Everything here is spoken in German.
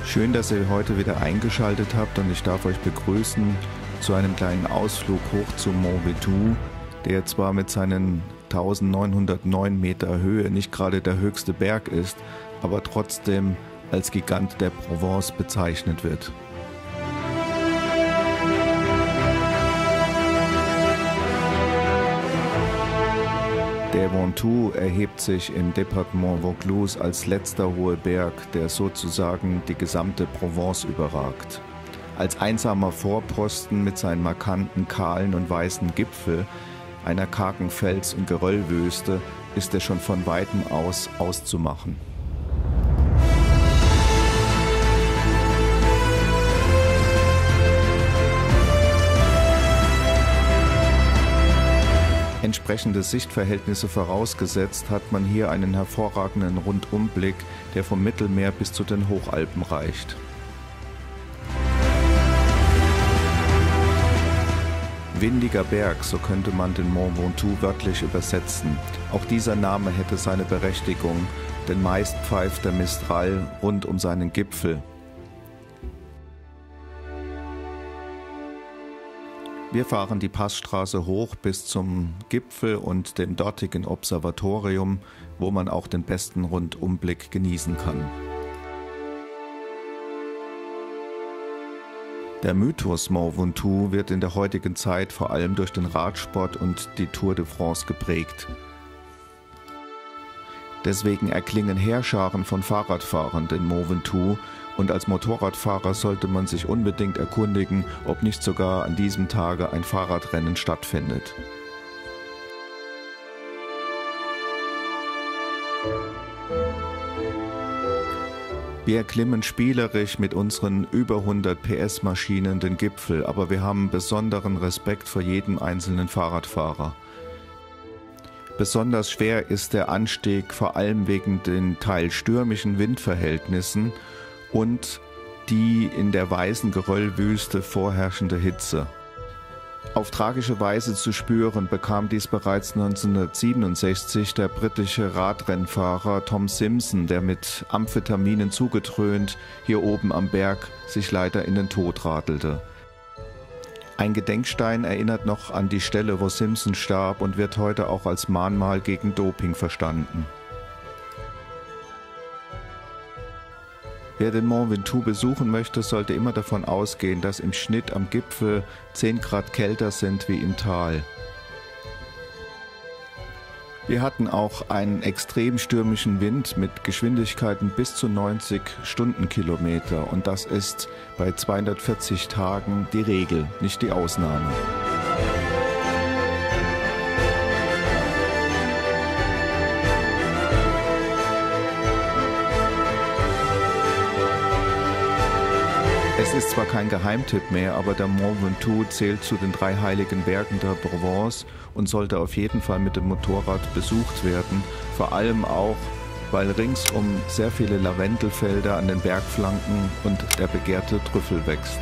Schön, dass ihr heute wieder eingeschaltet habt und ich darf euch begrüßen zu einem kleinen Ausflug hoch zum Mont Ventoux, der zwar mit seinen 1909 Meter Höhe nicht gerade der höchste Berg ist, aber trotzdem als Gigant der Provence bezeichnet wird. Der Ventoux erhebt sich im Departement Vaucluse als letzter hoher Berg, der sozusagen die gesamte Provence überragt. Als einsamer Vorposten mit seinen markanten, kahlen und weißen Gipfel, einer kargen Fels- und Geröllwüste, ist er schon von weitem aus auszumachen. Entsprechende Sichtverhältnisse vorausgesetzt, hat man hier einen hervorragenden Rundumblick, der vom Mittelmeer bis zu den Hochalpen reicht. Windiger Berg, so könnte man den Mont Ventoux wörtlich übersetzen. Auch dieser Name hätte seine Berechtigung, denn meist pfeift der Mistral rund um seinen Gipfel. Wir fahren die Passstraße hoch bis zum Gipfel und dem dortigen Observatorium, wo man auch den besten Rundumblick genießen kann. Der Mythos Mont Ventoux wird in der heutigen Zeit vor allem durch den Radsport und die Tour de France geprägt. Deswegen erklingen Heerscharen von Fahrradfahrern den Mont Ventoux und als Motorradfahrer sollte man sich unbedingt erkundigen, ob nicht sogar an diesem Tage ein Fahrradrennen stattfindet. Wir erklimmen spielerisch mit unseren über 100 PS Maschinen den Gipfel, aber wir haben besonderen Respekt vor jedem einzelnen Fahrradfahrer. Besonders schwer ist der Anstieg, vor allem wegen den teils stürmischen Windverhältnissen und die in der weißen Geröllwüste vorherrschende Hitze. Auf tragische Weise zu spüren bekam dies bereits 1967 der britische Radrennfahrer Tom Simpson, der mit Amphetaminen zugetrönt hier oben am Berg sich leider in den Tod radelte. Ein Gedenkstein erinnert noch an die Stelle, wo Simpson starb und wird heute auch als Mahnmal gegen Doping verstanden. Wer den Mont Ventoux besuchen möchte, sollte immer davon ausgehen, dass im Schnitt am Gipfel 10 Grad kälter sind wie im Tal. Wir hatten auch einen extrem stürmischen Wind mit Geschwindigkeiten bis zu 90 Stundenkilometer und das ist bei 240 Tagen die Regel, nicht die Ausnahme. Es ist zwar kein Geheimtipp mehr, aber der Mont Ventoux zählt zu den 3 heiligen Bergen der Provence und sollte auf jeden Fall mit dem Motorrad besucht werden, vor allem auch, weil ringsum sehr viele Lavendelfelder an den Bergflanken und der begehrte Trüffel wächst.